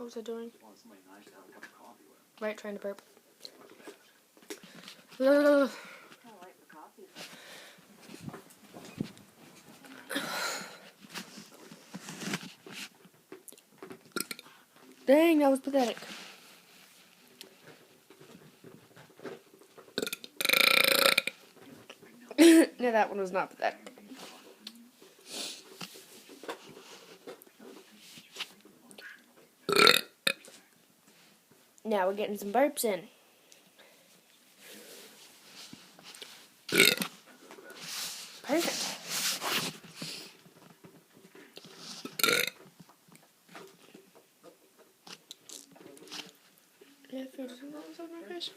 What was I doing? Well, somebody nice to have a cup of coffee with. Right, trying to burp. Dang, that was pathetic. No, that one was not pathetic. Now we're getting some burps in. Perfect. Yeah, it feels on my face.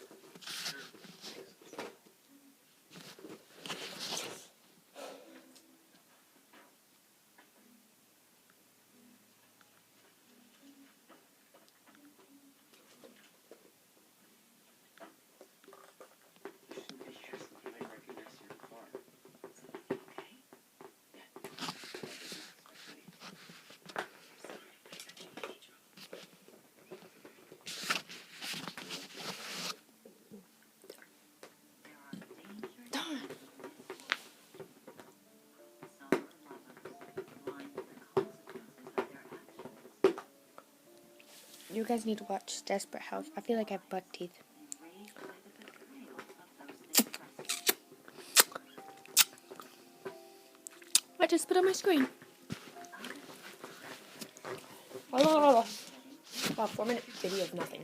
You guys need to watch Desperate House. I feel like I have buck teeth. I just put on my screen. About 4-minute video of nothing.